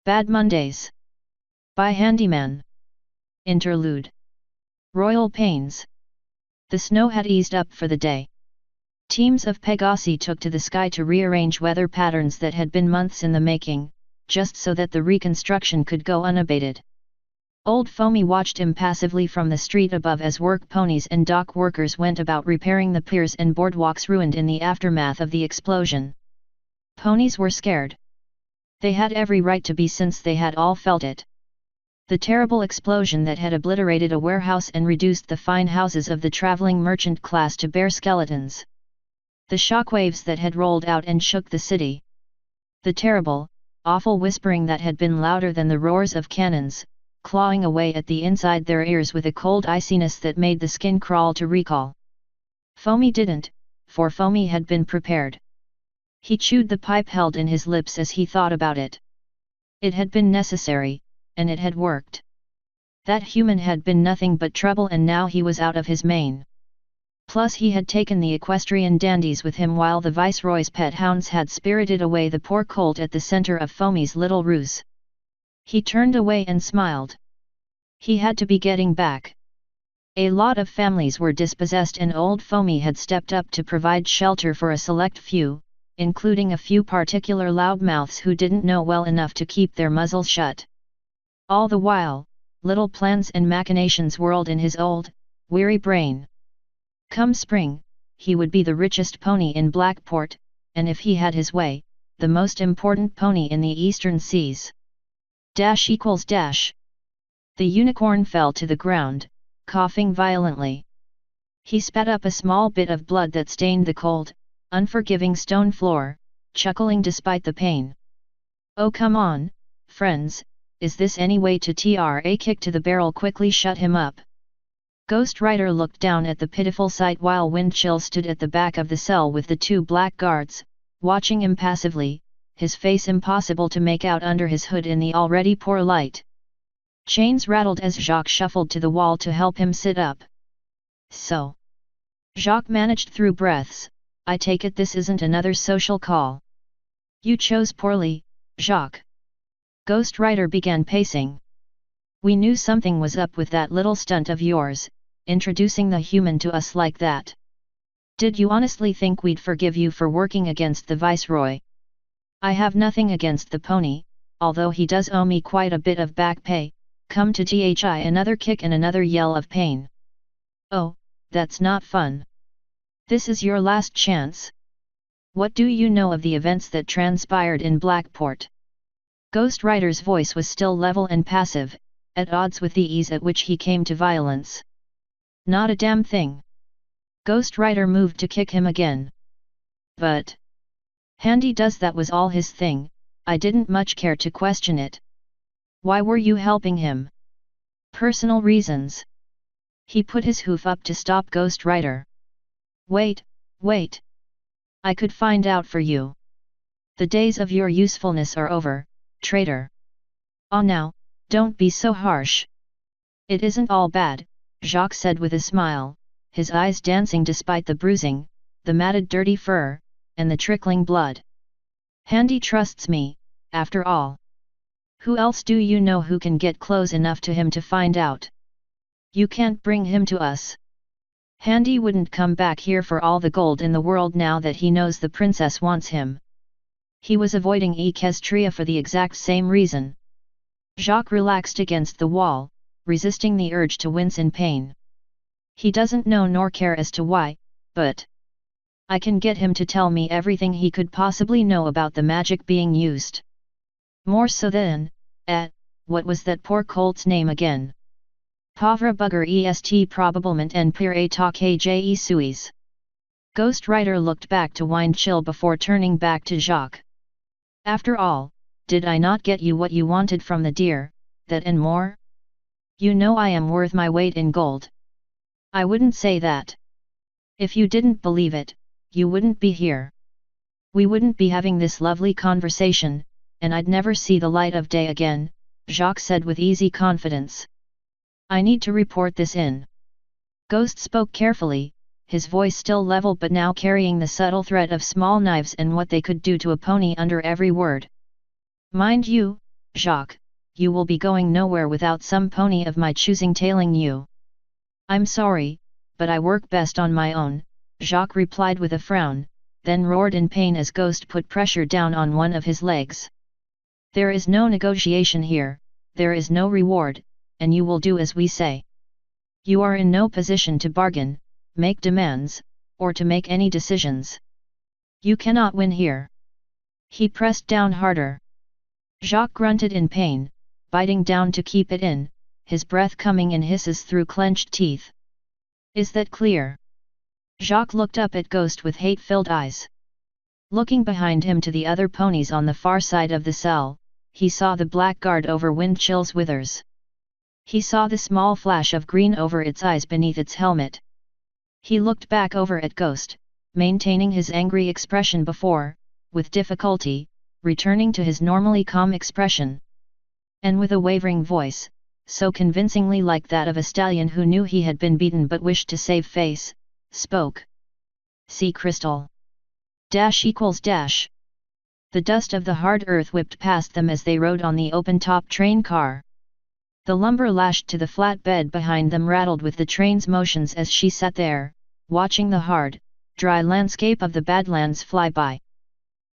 Bad Mondays. By Handyman. Interlude. Royal Pains. The snow had eased up for the day. Teams of Pegasi took to the sky to rearrange weather patterns that had been months in the making, just so that the reconstruction could go unabated. Old Foamy watched impassively from the street above as work ponies and dock workers went about repairing the piers and boardwalks ruined in the aftermath of the explosion. Ponies were scared. They had every right to be, since they had all felt it. The terrible explosion that had obliterated a warehouse and reduced the fine houses of the traveling merchant class to bare skeletons. The shockwaves that had rolled out and shook the city. The terrible, awful whispering that had been louder than the roars of cannons, clawing away at the inside their ears with a cold iciness that made the skin crawl to recall. Foamy didn't, for Foamy had been prepared. He chewed the pipe held in his lips as he thought about it. It had been necessary, and it had worked. That human had been nothing but trouble, and now he was out of his mane. Plus he had taken the equestrian dandies with him, while the Viceroy's pet hounds had spirited away the poor colt at the center of Foamy's little ruse. He turned away and smiled. He had to be getting back. A lot of families were dispossessed, and old Foamy had stepped up to provide shelter for a select few, including a few particular loudmouths who didn't know well enough to keep their muzzles shut. All the while, little plans and machinations whirled in his old, weary brain. Come spring, he would be the richest pony in Blackport, and if he had his way, the most important pony in the eastern seas. Dash equals dash. The unicorn fell to the ground, coughing violently. He spat up a small bit of blood that stained the cold, unforgiving stone floor, chuckling despite the pain. Oh come on, friends, is this any way to try? A kick to the barrel quickly shut him up. Ghost Rider looked down at the pitiful sight while Windchill stood at the back of the cell with the two black guards, watching impassively, his face impossible to make out under his hood in the already poor light. Chains rattled as Jacques shuffled to the wall to help him sit up. So. Jacques managed through breaths, I take it this isn't another social call. You chose poorly, Jacques. Ghost Rider began pacing. We knew something was up with that little stunt of yours, introducing the human to us like that. Did you honestly think we'd forgive you for working against the Viceroy? I have nothing against the pony, although he does owe me quite a bit of back pay. Come to THI. Another kick and another yell of pain. Oh, that's not fun. This is your last chance. What do you know of the events that transpired in Blackport? Ghost Rider's voice was still level and passive, at odds with the ease at which he came to violence. Not a damn thing. Ghost Rider moved to kick him again. But Handy does that was all his thing. I didn't much care to question it. Why were you helping him? Personal reasons. He put his hoof up to stop Ghost Rider. Wait. I could find out for you. The days of your usefulness are over, traitor. Oh now, don't be so harsh. It isn't all bad, Jacques said with a smile, his eyes dancing despite the bruising, the matted dirty fur, and the trickling blood. Handy trusts me, after all. Who else do you know who can get close enough to him to find out? You can't bring him to us. Handy wouldn't come back here for all the gold in the world now that he knows the princess wants him. He was avoiding Equestria for the exact same reason. Jacques relaxed against the wall, resisting the urge to wince in pain. He doesn't know nor care as to why, but I can get him to tell me everything he could possibly know about the magic being used. More so than, what was that poor colt's name again? Pauvre bugger est probablement en pire état que je suis. Ghost Rider looked back to Windchill before turning back to Jacques. After all, did I not get you what you wanted from the deer, that and more? You know I am worth my weight in gold. I wouldn't say that. If you didn't believe it, you wouldn't be here. We wouldn't be having this lovely conversation, and I'd never see the light of day again, Jacques said with easy confidence. I need to report this in. Ghost spoke carefully, his voice still level but now carrying the subtle threat of small knives and what they could do to a pony under every word. Mind you, Jacques, you will be going nowhere without some pony of my choosing tailing you. I'm sorry, but I work best on my own, Jacques replied with a frown, then roared in pain as Ghost put pressure down on one of his legs. There is no negotiation here, there is no reward, and you will do as we say. You are in no position to bargain, make demands, or to make any decisions. You cannot win here. He pressed down harder. Jacques grunted in pain, biting down to keep it in, his breath coming in hisses through clenched teeth. Is that clear? Jacques looked up at Ghost with hate-filled eyes. Looking behind him to the other ponies on the far side of the cell, he saw the blackguard over Windchill's withers. He saw the small flash of green over its eyes beneath its helmet. He looked back over at Ghost, maintaining his angry expression before, with difficulty, returning to his normally calm expression. And with a wavering voice, so convincingly like that of a stallion who knew he had been beaten but wished to save face, spoke. Sea crystal. Dash equals dash. The dust of the hard earth whipped past them as they rode on the open-top train car. The lumber lashed to the flat bed behind them rattled with the train's motions as she sat there, watching the hard, dry landscape of the Badlands fly by.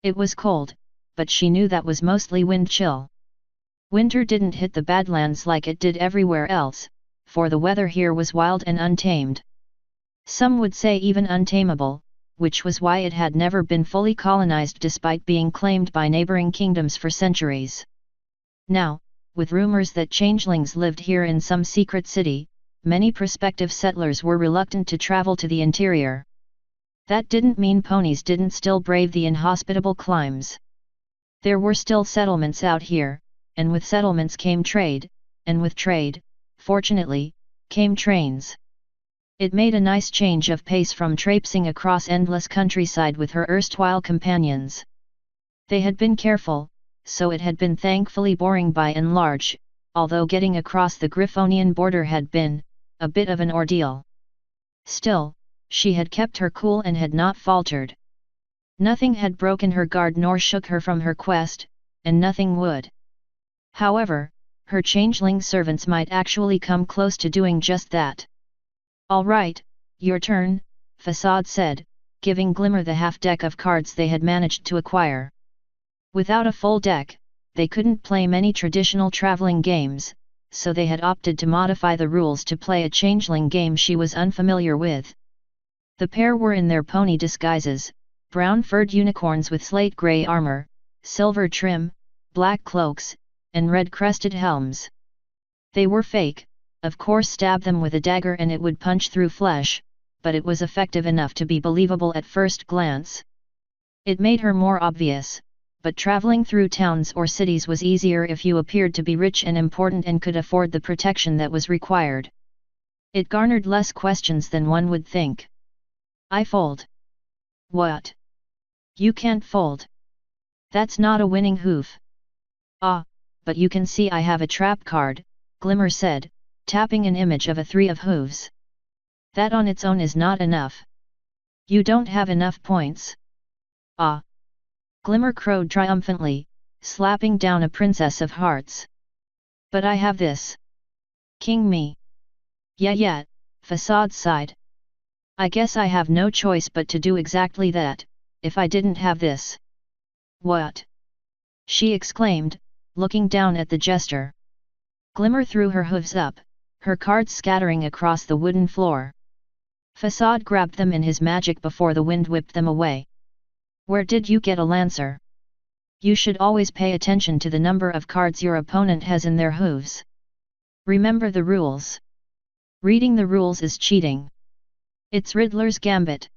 It was cold, but she knew that was mostly wind chill. Winter didn't hit the Badlands like it did everywhere else, for the weather here was wild and untamed. Some would say even untamable, which was why it had never been fully colonized despite being claimed by neighboring kingdoms for centuries. Now, with rumors that changelings lived here in some secret city, many prospective settlers were reluctant to travel to the interior. That didn't mean ponies didn't still brave the inhospitable climes. There were still settlements out here, and with settlements came trade, and with trade, fortunately, came trains. It made a nice change of pace from traipsing across endless countryside with her erstwhile companions. They had been careful, so it had been thankfully boring by and large, although getting across the Griffonian border had been a bit of an ordeal. Still, she had kept her cool and had not faltered. Nothing had broken her guard nor shook her from her quest, and nothing would. However, her changeling servants might actually come close to doing just that. All right, your turn, Facade said, giving Glimmer the half-deck of cards they had managed to acquire. Without a full deck, they couldn't play many traditional traveling games, so they had opted to modify the rules to play a changeling game she was unfamiliar with. The pair were in their pony disguises, brown-furred unicorns with slate-grey armor, silver trim, black cloaks, and red-crested helms. They were fake. Of course, stab them with a dagger and it would punch through flesh, but it was effective enough to be believable at first glance. It made her more obvious, but traveling through towns or cities was easier if you appeared to be rich and important and could afford the protection that was required. It garnered less questions than one would think. I fold. What? You can't fold. That's not a winning hoof. Ah, but you can see I have a trap card, Glimmer said, tapping an image of a 3 of hooves. That on its own is not enough. You don't have enough points. Ah! Glimmer crowed triumphantly, slapping down a princess of hearts. But I have this. King me. Yeah, Facade sighed. I guess I have no choice but to do exactly that, if I didn't have this. What? She exclaimed, looking down at the jester. Glimmer threw her hooves up, her cards scattering across the wooden floor. Facade grabbed them in his magic before the wind whipped them away. Where did you get a lancer? You should always pay attention to the number of cards your opponent has in their hooves. Remember the rules. Reading the rules is cheating. It's Riddler's gambit.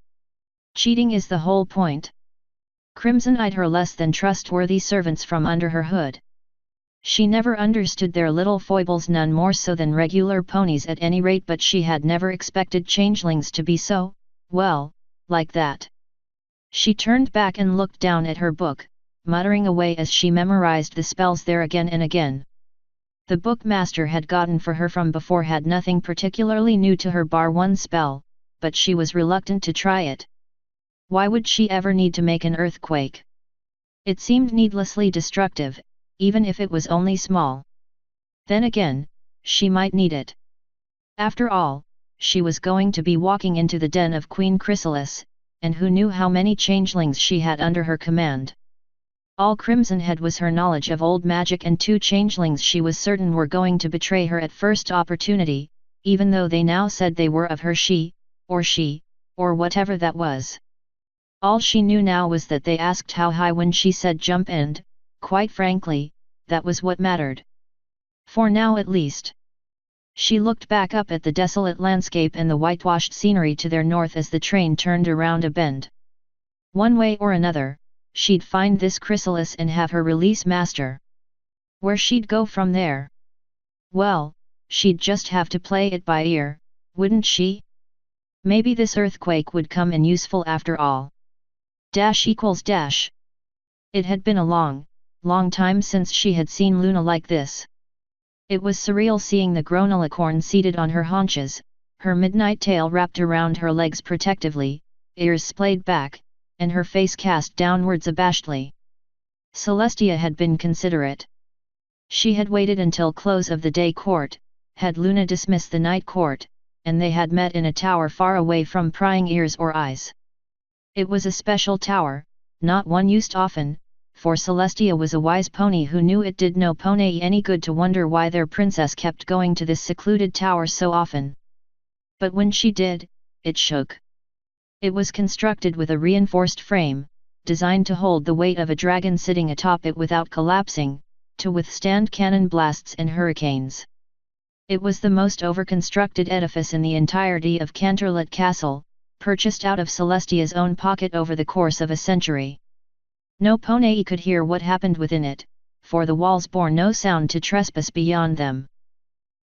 Cheating is the whole point. Crimson eyed her less than trustworthy servants from under her hood. She never understood their little foibles, none more so than regular ponies at any rate, but she had never expected changelings to be so, well, like that. She turned back and looked down at her book, muttering away as she memorized the spells there again and again. The bookmaster had gotten for her from before had nothing particularly new to her bar one spell, but she was reluctant to try it. Why would she ever need to make an earthquake? It seemed needlessly destructive, even if it was only small. Then again, she might need it. After all, she was going to be walking into the den of Queen Chrysalis, and who knew how many changelings she had under her command. All Crimson had was her knowledge of old magic, and 2 changelings she was certain were going to betray her at first opportunity, even though they now said they were of her she, or whatever that was. All she knew now was that they asked how high when she said jump, and, quite frankly, that was what mattered. For now at least. She looked back up at the desolate landscape and the whitewashed scenery to their north as the train turned around a bend. One way or another, she'd find this Chrysalis and have her release Master. Where she'd go from there? Well, she'd just have to play it by ear, wouldn't she? Maybe this earthquake would come in useful after all. ===. It had been a long time since she had seen Luna like this. It was surreal seeing the Gronalicorn seated on her haunches, her midnight tail wrapped around her legs protectively, ears splayed back, and her face cast downwards abashedly. Celestia had been considerate. She had waited until close of the day court, had Luna dismiss the night court, and they had met in a tower far away from prying ears or eyes. It was a special tower, not one used often, for Celestia was a wise pony who knew it did no pony any good to wonder why their princess kept going to this secluded tower so often. But when she did, it shook. It was constructed with a reinforced frame, designed to hold the weight of a dragon sitting atop it without collapsing, to withstand cannon blasts and hurricanes. It was the most overconstructed edifice in the entirety of Canterlot Castle, purchased out of Celestia's own pocket over the course of a century. No pony could hear what happened within it, for the walls bore no sound to trespass beyond them.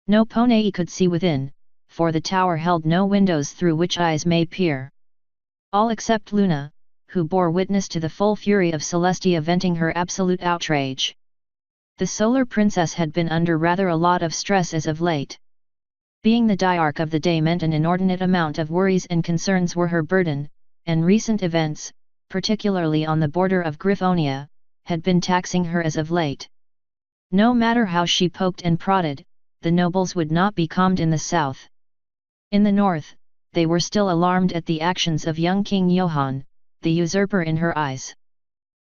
No pony could see within, for the tower held no windows through which eyes may peer. All except Luna, who bore witness to the full fury of Celestia venting her absolute outrage. The Solar Princess had been under rather a lot of stress as of late. Being the diarch of the day meant an inordinate amount of worries and concerns were her burden, and recent events, particularly on the border of Griffonia, had been taxing her as of late. No matter how she poked and prodded, the nobles would not be calmed in the south. In the north, they were still alarmed at the actions of young King Johann, the usurper in her eyes.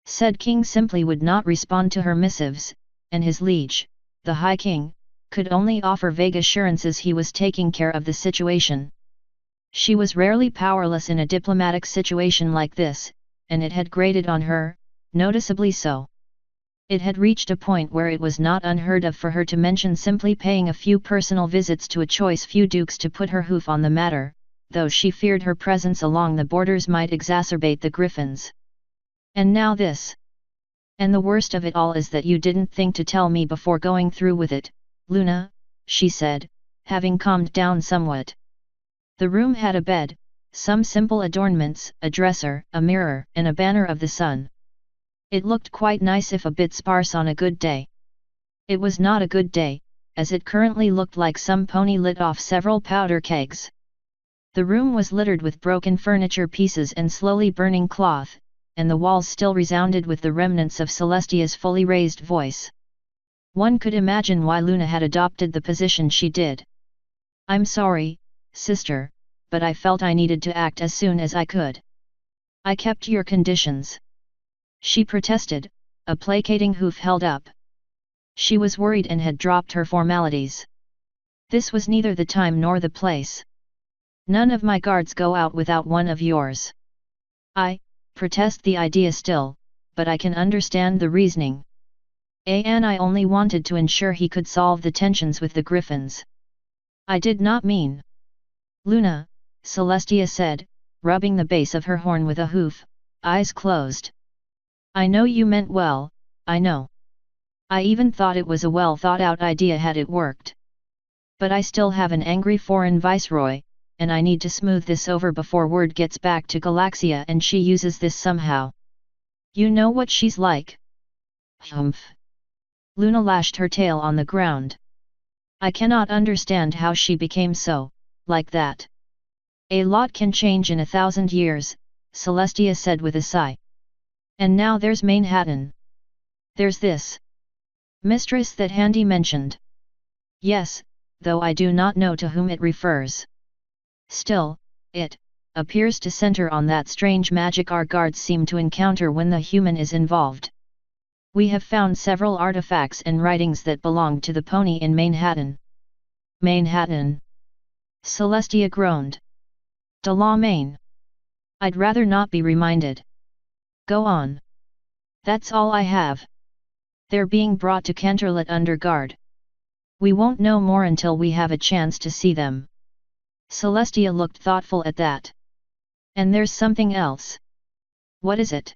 Said king simply would not respond to her missives, and his liege, the High King, could only offer vague assurances he was taking care of the situation. She was rarely powerless in a diplomatic situation like this, and it had grated on her, noticeably so. It had reached a point where it was not unheard of for her to mention simply paying a few personal visits to a choice few dukes to put her hoof on the matter, though she feared her presence along the borders might exacerbate the griffins. And now this. And the worst of it all is that you didn't think to tell me before going through with it, Luna, she said, having calmed down somewhat. The room had a bed, some simple adornments, a dresser, a mirror, and a banner of the sun. It looked quite nice if a bit sparse on a good day. It was not a good day, as it currently looked like some pony lit off several powder kegs. The room was littered with broken furniture pieces and slowly burning cloth, and the walls still resounded with the remnants of Celestia's fully raised voice. One could imagine why Luna had adopted the position she did. "I'm sorry, sister, but I felt I needed to act as soon as I could. I kept your conditions," she protested, a placating hoof held up. She was worried and had dropped her formalities. This was neither the time nor the place. "None of my guards go out without one of yours." "I protest the idea still, but I can understand the reasoning. And I only wanted to ensure he could solve the tensions with the griffins. I did not mean." "Luna," Celestia said, rubbing the base of her horn with a hoof, eyes closed. "I know you meant well, I know. I even thought it was a well thought out idea had it worked. But I still have an angry foreign viceroy, and I need to smooth this over before word gets back to Galaxia and she uses this somehow. You know what she's like." "Humph." Luna lashed her tail on the ground. "I cannot understand how she became so, like that." "A lot can change in 1,000 years, Celestia said with a sigh. "And now there's Manhattan. There's this. Mistress that Handy mentioned. Yes, though I do not know to whom it refers. Still, it appears to center on that strange magic our guards seem to encounter when the human is involved. We have found several artifacts and writings that belonged to the pony in Manhattan. Manhattan? Celestia groaned. De la Main. I'd rather not be reminded. Go on. That's all I have. They're being brought to Canterlot under guard. We won't know more until we have a chance to see them. Celestia looked thoughtful at that. And there's something else. What is it?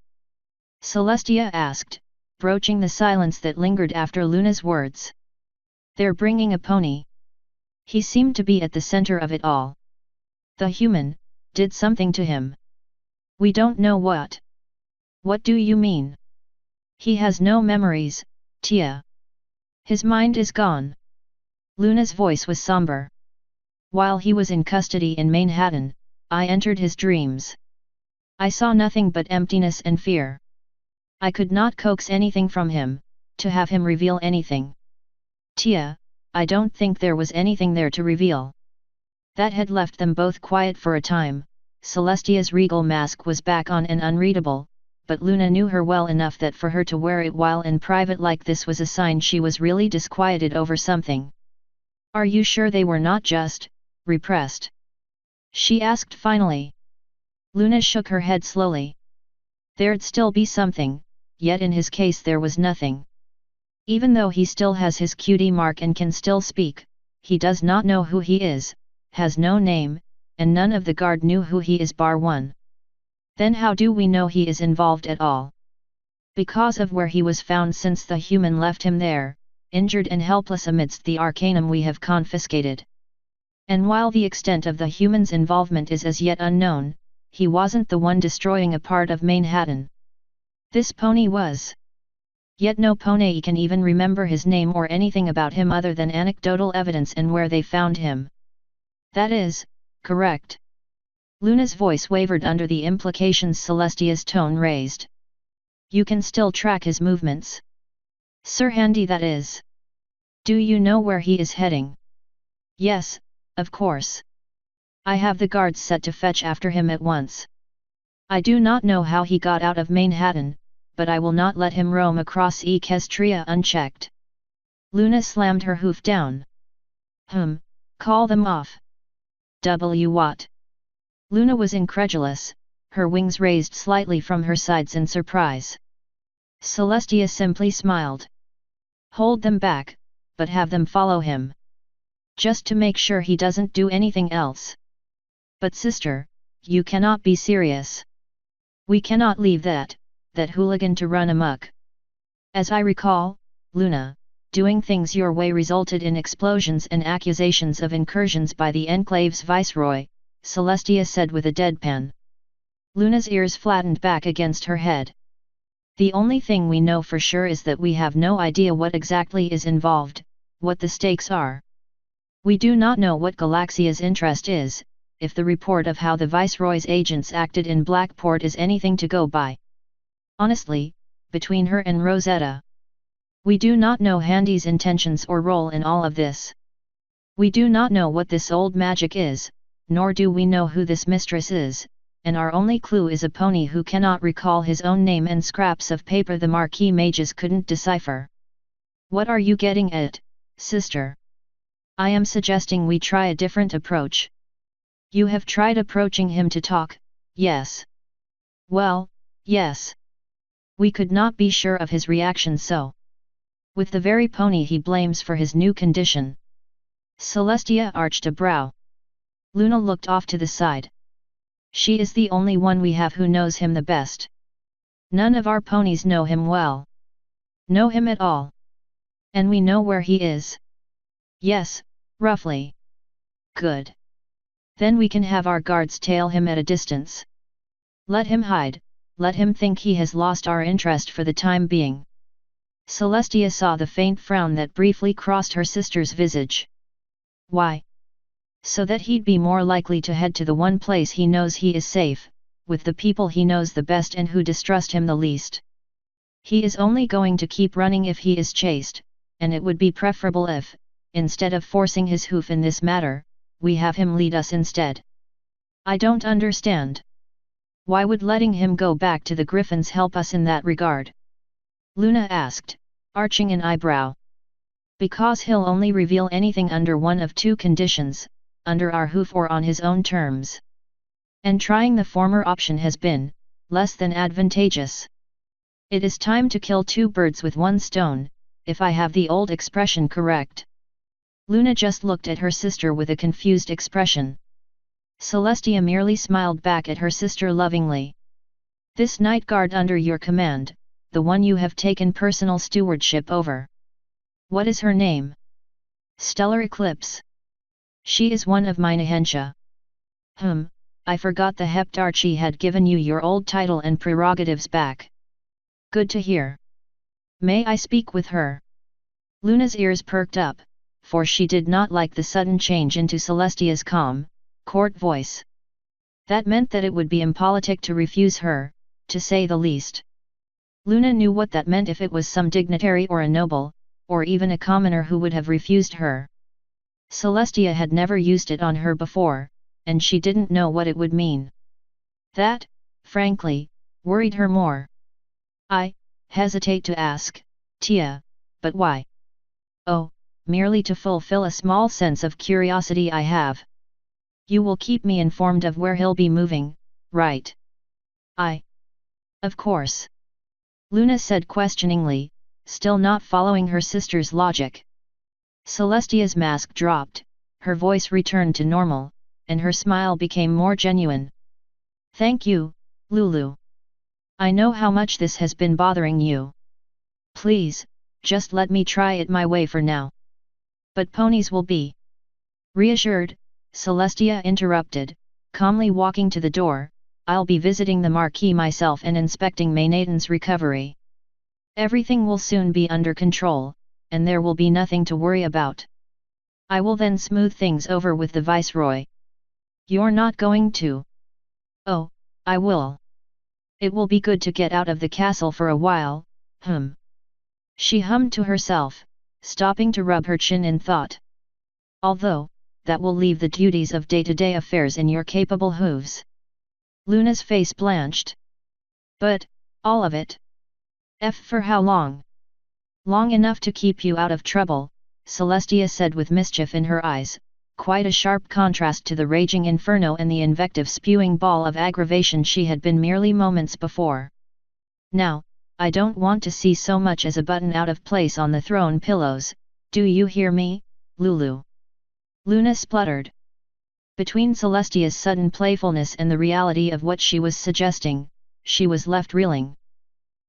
Celestia asked, broaching the silence that lingered after Luna's words. They're bringing a pony. He seemed to be at the center of it all. The human did something to him. We don't know what. What do you mean? He has no memories, Tia. His mind is gone. Luna's voice was somber. While he was in custody in Manhattan, I entered his dreams. I saw nothing but emptiness and fear. I could not coax anything from him, to have him reveal anything. Tia, I don't think there was anything there to reveal. That had left them both quiet for a time. Celestia's regal mask was back on and unreadable, but Luna knew her well enough that for her to wear it while in private like this was a sign she was really disquieted over something. Are you sure they were not just repressed? She asked finally. Luna shook her head slowly. There'd still be something, yet in his case there was nothing. Even though he still has his cutie mark and can still speak, he does not know who he is, has no name, and none of the guard knew who he is bar one. Then how do we know he is involved at all? Because of where he was found, since the human left him there, injured and helpless amidst the arcanum we have confiscated. And while the extent of the human's involvement is as yet unknown, he wasn't the one destroying a part of Manhattan. This pony was. Yet no pony can even remember his name or anything about him other than anecdotal evidence and where they found him. That is correct. Luna's voice wavered under the implications Celestia's tone raised. You can still track his movements? Sir Handy, that is. Do you know where he is heading? Yes, of course. I have the guards set to fetch after him at once. I do not know how he got out of Manhattan, but I will not let him roam across Equestria unchecked. Luna slammed her hoof down. Call them off. What? Luna was incredulous, her wings raised slightly from her sides in surprise. Celestia simply smiled. Hold them back, but have them follow him. Just to make sure he doesn't do anything else. But sister, you cannot be serious. We cannot leave that hooligan to run amok. As I recall, Luna, doing things your way resulted in explosions and accusations of incursions by the Enclave's viceroy, Celestia said with a deadpan. Luna's ears flattened back against her head. The only thing we know for sure is that we have no idea what exactly is involved, what the stakes are. We do not know what Galaxia's interest is, if the report of how the Viceroy's agents acted in Blackport is anything to go by. Honestly, between her and Rosetta, we do not know Handy's intentions or role in all of this. We do not know what this old magic is, nor do we know who this mistress is, and our only clue is a pony who cannot recall his own name and scraps of paper the Marquis mages couldn't decipher. What are you getting at, sister? I am suggesting we try a different approach. You have tried approaching him to talk, yes. Well, yes. We could not be sure of his reaction, so. With the very pony he blames for his new condition. Celestia arched a brow. Luna looked off to the side. She is the only one we have who knows him the best. None of our ponies know him well. Know him at all. And we know where he is. Yes, roughly. Good. Then we can have our guards tail him at a distance. Let him hide, let him think he has lost our interest for the time being. Celestia saw the faint frown that briefly crossed her sister's visage. Why? So that he'd be more likely to head to the one place he knows he is safe, with the people he knows the best and who distrust him the least. He is only going to keep running if he is chased, and it would be preferable if, instead of forcing his hoof in this matter, we have him lead us instead. I don't understand. Why would letting him go back to the Griffins help us in that regard? Luna asked, arching an eyebrow. Because he'll only reveal anything under one of two conditions, under our hoof or on his own terms. And trying the former option has been less than advantageous. It is time to kill two birds with one stone, if I have the old expression correct. Luna just looked at her sister with a confused expression. Celestia merely smiled back at her sister lovingly. This night guard under your command, the one you have taken personal stewardship over. What is her name? Stellar Eclipse. She is one of my Nihensha. I forgot the Heptarchy had given you your old title and prerogatives back. Good to hear. May I speak with her? Luna's ears perked up, for she did not like the sudden change into Celestia's calm, court voice. That meant that it would be impolitic to refuse her, to say the least. Luna knew what that meant if it was some dignitary or a noble, or even a commoner who would have refused her. Celestia had never used it on her before, and she didn't know what it would mean. That, frankly, worried her more. I hesitate to ask, Tia, but why? Oh, merely to fulfill a small sense of curiosity I have. You will keep me informed of where he'll be moving, right? Of course. Luna said questioningly, still not following her sister's logic. Celestia's mask dropped, her voice returned to normal, and her smile became more genuine. Thank you, Lulu. I know how much this has been bothering you. Please, just let me try it my way for now. But ponies will be. Reassured, Celestia interrupted, calmly walking to the door, I'll be visiting the Marquis myself and inspecting Maynaden's recovery. Everything will soon be under control, and there will be nothing to worry about. I will then smooth things over with the Viceroy. You're not going to? Oh, I will. It will be good to get out of the castle for a while, She hummed to herself, stopping to rub her chin in thought. Although, that will leave the duties of day-to-day affairs in your capable hooves. Luna's face blanched. But, all of it? For how long? Long enough to keep you out of trouble, Celestia said with mischief in her eyes, quite a sharp contrast to the raging inferno and the invective-spewing ball of aggravation she had been merely moments before. Now, I don't want to see so much as a button out of place on the throne pillows, do you hear me, Lulu? Luna spluttered. Between Celestia's sudden playfulness and the reality of what she was suggesting, she was left reeling.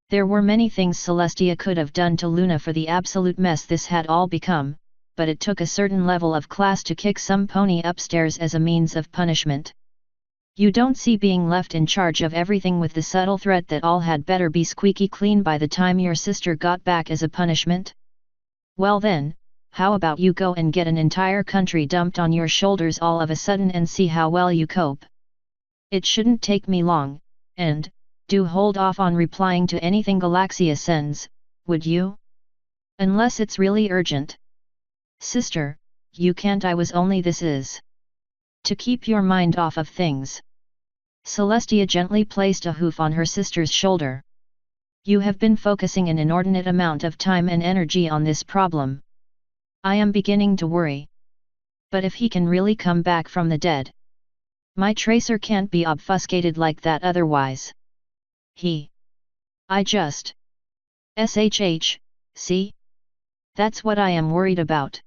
There were many things Celestia could have done to Luna for the absolute mess this had all become, but it took a certain level of class to kick some pony upstairs as a means of punishment. You don't see being left in charge of everything with the subtle threat that all had better be squeaky clean by the time your sister got back as a punishment? Well then, how about you go and get an entire country dumped on your shoulders all of a sudden and see how well you cope? It shouldn't take me long, and, do hold off on replying to anything Galaxia sends, would you? Unless it's really urgent. Sister, you can't. This is to keep your mind off of things. Celestia gently placed a hoof on her sister's shoulder. You have been focusing an inordinate amount of time and energy on this problem. I am beginning to worry. But if he can really come back from the dead? My tracer can't be obfuscated like that otherwise. I just... see? That's what I am worried about.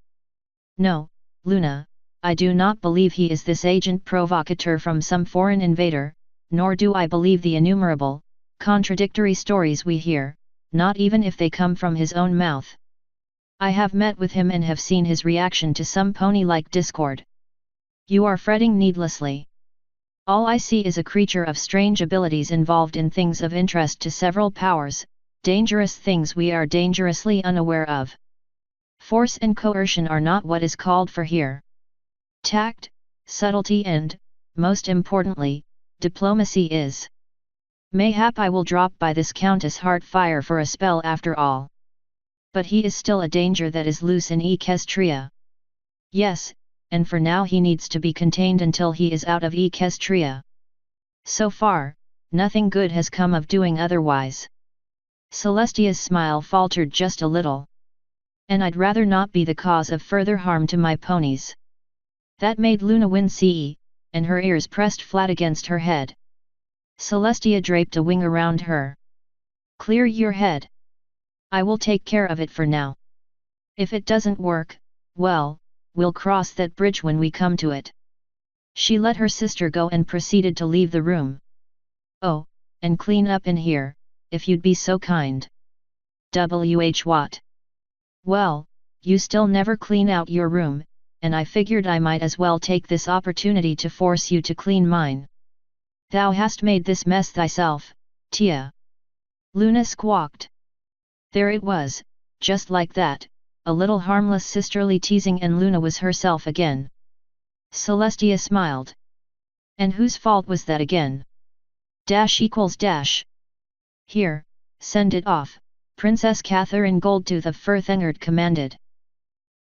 No, Luna, I do not believe he is this agent provocateur from some foreign invader, nor do I believe the innumerable, contradictory stories we hear, not even if they come from his own mouth. I have met with him and have seen his reaction to some pony-like discord. You are fretting needlessly. All I see is a creature of strange abilities involved in things of interest to several powers, dangerous things we are dangerously unaware of. Force and coercion are not what is called for here. Tact, subtlety and, most importantly, diplomacy is. Mayhap I will drop by this Countess Heartfire for a spell after all. But he is still a danger that is loose in Equestria. Yes, and for now he needs to be contained until he is out of Equestria. So far, nothing good has come of doing otherwise. Celestia's smile faltered just a little. And I'd rather not be the cause of further harm to my ponies. That made Luna wince, and her ears pressed flat against her head. Celestia draped a wing around her. Clear your head. I will take care of it for now. If it doesn't work, well, we'll cross that bridge when we come to it. She let her sister go and proceeded to leave the room. Oh, and clean up in here, if you'd be so kind. What? Well, you still never clean out your room, and I figured I might as well take this opportunity to force you to clean mine. Thou hast made this mess thyself, Tia. Luna squawked. There it was, just like that, a little harmless sisterly teasing, and Luna was herself again. Celestia smiled. And whose fault was that again? ==. Here, send it off, Princess Catherine Goldtooth of Furthengard commanded.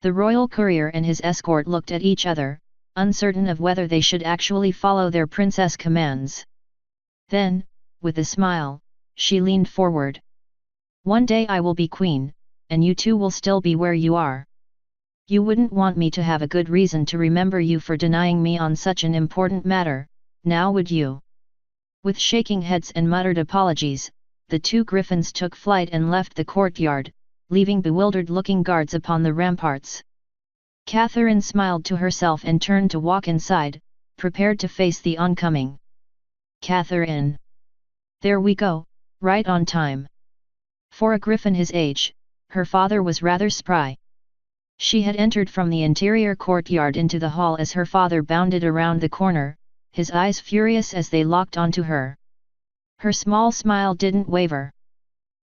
The royal courier and his escort looked at each other, uncertain of whether they should actually follow their princess commands. Then, with a smile, she leaned forward. One day I will be queen, and you two will still be where you are. You wouldn't want me to have a good reason to remember you for denying me on such an important matter, now would you? With shaking heads and muttered apologies, the two griffins took flight and left the courtyard, leaving bewildered-looking guards upon the ramparts. Catherine smiled to herself and turned to walk inside, prepared to face the oncoming. Catherine! There we go, right on time. For a griffin his age, her father was rather spry. She had entered from the interior courtyard into the hall as her father bounded around the corner, his eyes furious as they locked onto her. Her small smile didn't waver.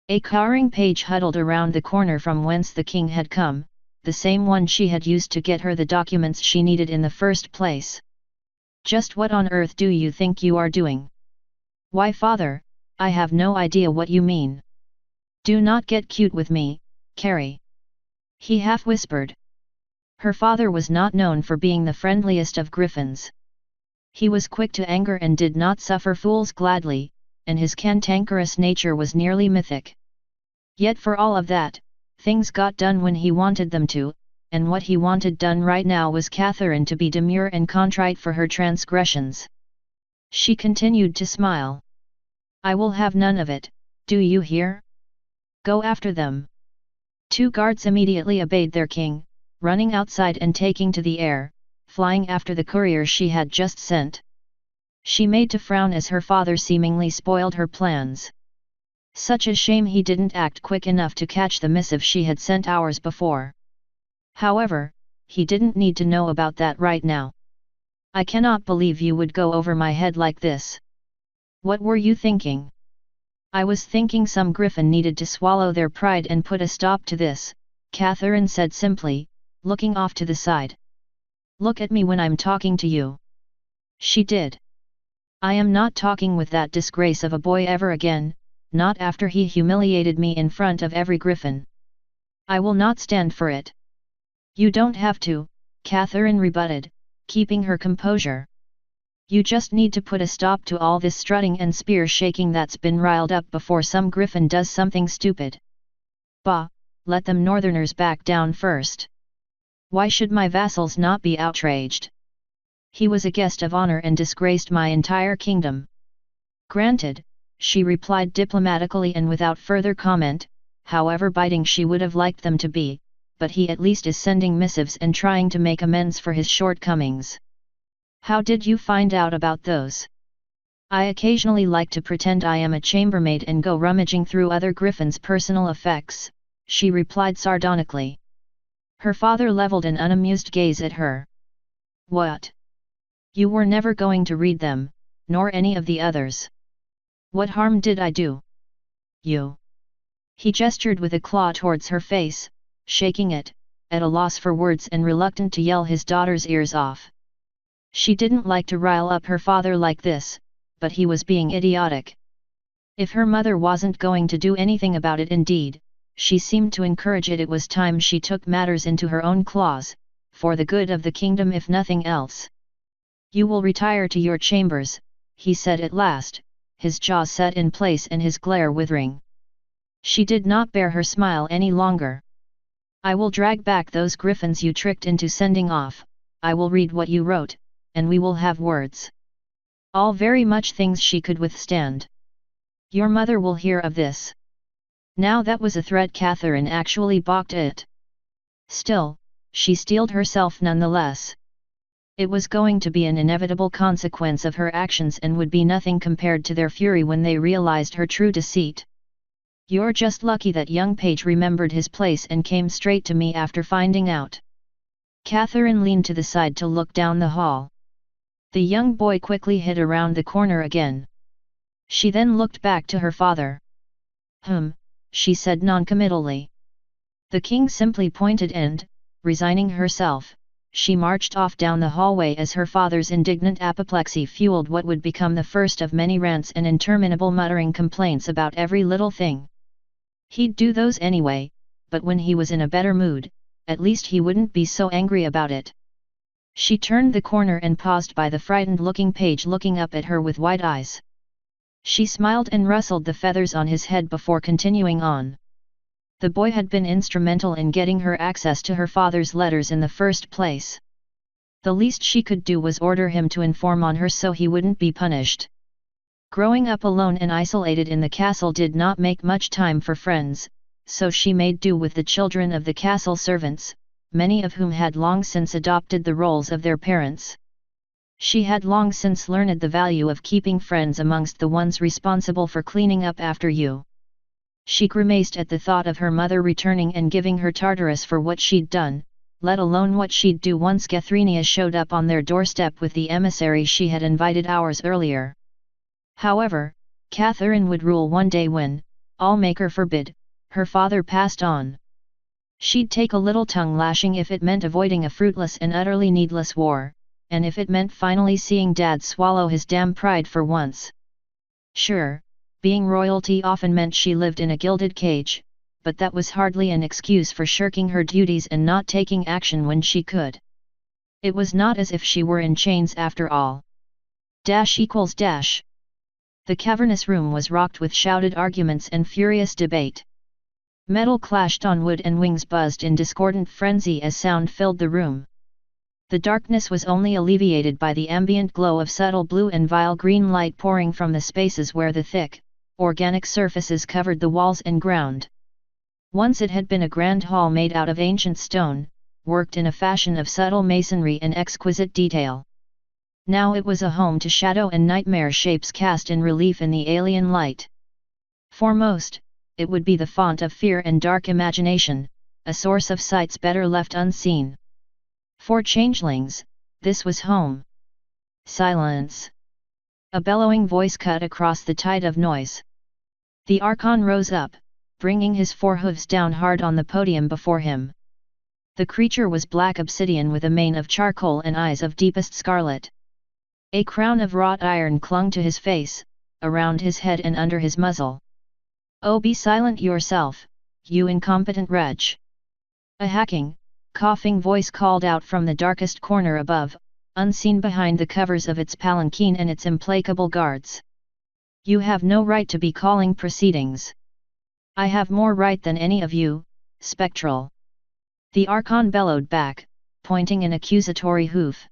A cowering page huddled around the corner from whence the king had come, the same one she had used to get her the documents she needed in the first place. Just what on earth do you think you are doing? Why, father, I have no idea what you mean. Do not get cute with me, Carrie. He half whispered. Her father was not known for being the friendliest of griffins. He was quick to anger and did not suffer fools gladly, and his cantankerous nature was nearly mythic. Yet for all of that, things got done when he wanted them to, and what he wanted done right now was Catherine to be demure and contrite for her transgressions. She continued to smile. I will have none of it, do you hear? Go after them. Two guards immediately obeyed their king, running outside and taking to the air, flying after the courier she had just sent. She made to frown as her father seemingly spoiled her plans. Such a shame he didn't act quick enough to catch the missive she had sent hours before. However, he didn't need to know about that right now. I cannot believe you would go over my head like this. What were you thinking? I was thinking some griffin needed to swallow their pride and put a stop to this, Catherine said simply, looking off to the side. Look at me when I'm talking to you. She did. I am not talking with that disgrace of a boy ever again, not after he humiliated me in front of every griffin. I will not stand for it. You don't have to, Catherine rebutted, keeping her composure. You just need to put a stop to all this strutting and spear shaking that's been riled up before some griffin does something stupid. Bah, let them northerners back down first. Why should my vassals not be outraged? He was a guest of honor and disgraced my entire kingdom. Granted, she replied diplomatically and without further comment, however biting she would have liked them to be, but he at least is sending missives and trying to make amends for his shortcomings. How did you find out about those? I occasionally like to pretend I am a chambermaid and go rummaging through other griffins' personal effects, she replied sardonically. Her father leveled an unamused gaze at her. What? You were never going to read them, nor any of the others. What harm did I do? You. He gestured with a claw towards her face, shaking it, at a loss for words and reluctant to yell his daughter's ears off. She didn't like to rile up her father like this, but he was being idiotic. If her mother wasn't going to do anything about it, indeed, she seemed to encourage it. It was time she took matters into her own claws, for the good of the kingdom if nothing else. You will retire to your chambers, he said at last, his jaw set in place and his glare withering. She did not bear her smile any longer. I will drag back those griffins you tricked into sending off, I will read what you wrote, and we will have words. All very much things she could withstand. Your mother will hear of this. Now that was a threat. Catherine actually balked at it. Still, she steeled herself nonetheless. It was going to be an inevitable consequence of her actions and would be nothing compared to their fury when they realized her true deceit. You're just lucky that young page remembered his place and came straight to me after finding out. Catherine leaned to the side to look down the hall. The young boy quickly hid around the corner again. She then looked back to her father. She said noncommittally. The king simply pointed and, resigning herself, she marched off down the hallway as her father's indignant apoplexy fueled what would become the first of many rants and interminable muttering complaints about every little thing. He'd do those anyway, but when he was in a better mood, at least he wouldn't be so angry about it. She turned the corner and paused by the frightened-looking page looking up at her with wide eyes. She smiled and rustled the feathers on his head before continuing on. The boy had been instrumental in getting her access to her father's letters in the first place. The least she could do was order him to inform on her so he wouldn't be punished. Growing up alone and isolated in the castle did not make much time for friends, so she made do with the children of the castle servants, many of whom had long since adopted the roles of their parents. She had long since learned the value of keeping friends amongst the ones responsible for cleaning up after you. She grimaced at the thought of her mother returning and giving her Tartarus for what she'd done, let alone what she'd do once Gethrinia showed up on their doorstep with the emissary she had invited hours earlier. However, Catherine would rule one day when, all maker forbid, her father passed on. She'd take a little tongue-lashing if it meant avoiding a fruitless and utterly needless war, and if it meant finally seeing Dad swallow his damn pride for once. Sure, being royalty often meant she lived in a gilded cage, but that was hardly an excuse for shirking her duties and not taking action when she could. It was not as if she were in chains after all. ===. The cavernous room was rocked with shouted arguments and furious debate. Metal clashed on wood and wings buzzed in discordant frenzy as sound filled the room. The darkness was only alleviated by the ambient glow of subtle blue and vile green light pouring from the spaces where the thick, organic surfaces covered the walls and ground. Once it had been a grand hall made out of ancient stone, worked in a fashion of subtle masonry and exquisite detail. Now it was a home to shadow and nightmare shapes cast in relief in the alien light. For most, it would be the font of fear and dark imagination, a source of sights better left unseen. For changelings, this was home. Silence. A bellowing voice cut across the tide of noise. The Archon rose up, bringing his forehooves down hard on the podium before him. The creature was black obsidian with a mane of charcoal and eyes of deepest scarlet. A crown of wrought iron clung to his face, around his head and under his muzzle. "Oh, be silent yourself, you incompetent wretch!" A hacking, coughing voice called out from the darkest corner above, unseen behind the covers of its palanquin and its implacable guards. "You have no right to be calling proceedings. I have more right than any of you, spectral." The Archon bellowed back, pointing an accusatory hoof.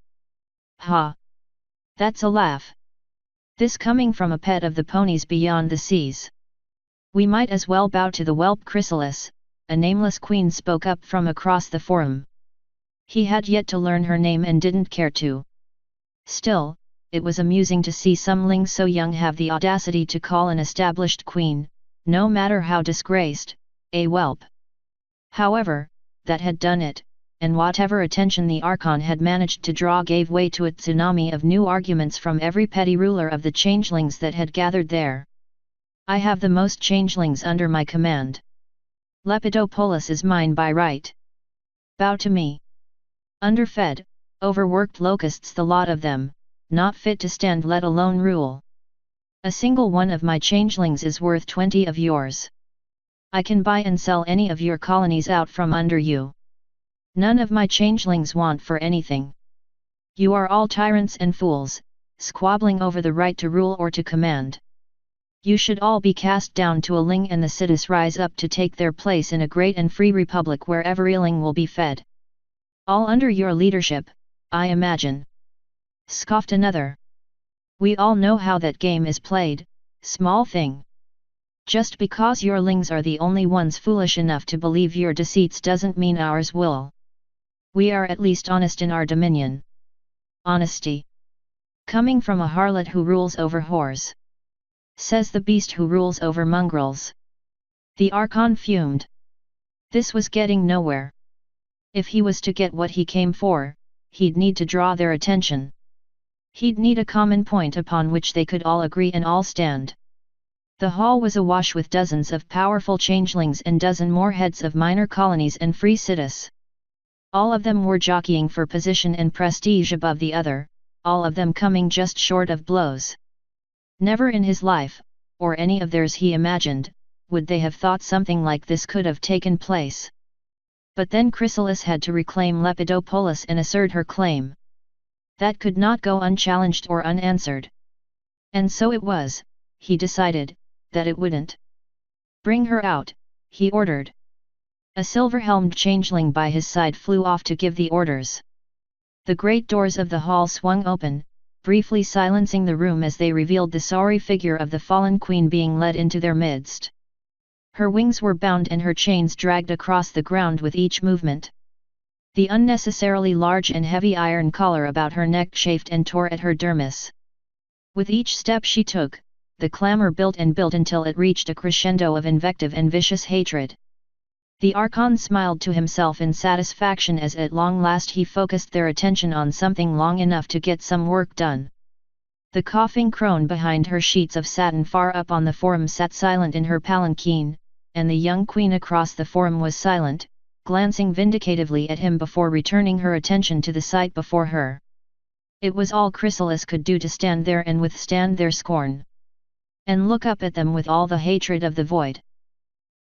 "Ha! That's a laugh. This coming from a pet of the ponies beyond the seas. We might as well bow to the whelp Chrysalis," a nameless queen spoke up from across the forum. He had yet to learn her name and didn't care to. Still, it was amusing to see some ling so young have the audacity to call an established queen, no matter how disgraced, a whelp. However, that had done it, and whatever attention the Archon had managed to draw gave way to a tsunami of new arguments from every petty ruler of the changelings that had gathered there. "I have the most changelings under my command. Lepidopolis is mine by right. Bow to me. Underfed, overworked locusts the lot of them, not fit to stand let alone rule. A single one of my changelings is worth 20 of yours. I can buy and sell any of your colonies out from under you. None of my changelings want for anything. You are all tyrants and fools, squabbling over the right to rule or to command. You should all be cast down to a ling and the cities rise up to take their place in a great and free republic where every ling will be fed. All under your leadership, I imagine. Scoffed another. We all know how that game is played, small thing. Just because your lings are the only ones foolish enough to believe your deceits doesn't mean ours will. We are at least honest in our dominion. Honesty. Coming from a harlot who rules over whores. Says the beast who rules over mongrels. The Archon fumed. This was getting nowhere. If he was to get what he came for, he'd need to draw their attention. He'd need a common point upon which they could all agree and all stand. The hall was awash with dozens of powerful changelings and dozen more heads of minor colonies and free cities. All of them were jockeying for position and prestige above the other, all of them coming just short of blows. Never in his life, or any of theirs he imagined, would they have thought something like this could have taken place. But then Chrysalis had to reclaim Lepidopolis and assert her claim. That could not go unchallenged or unanswered. And so it was, he decided, that it wouldn't. Bring her out, he ordered. A silver-helmed changeling by his side flew off to give the orders. The great doors of the hall swung open, briefly silencing the room as they revealed the sorry figure of the fallen queen being led into their midst. Her wings were bound and her chains dragged across the ground with each movement. The unnecessarily large and heavy iron collar about her neck chafed and tore at her dermis. With each step she took, the clamor built and built until it reached a crescendo of invective and vicious hatred. The Archon smiled to himself in satisfaction as at long last he focused their attention on something long enough to get some work done. The coughing crone behind her sheets of satin far up on the forum sat silent in her palanquin, and the young queen across the forum was silent, glancing vindicatively at him before returning her attention to the sight before her. It was all Chrysalis could do to stand there and withstand their scorn. And look up at them with all the hatred of the void.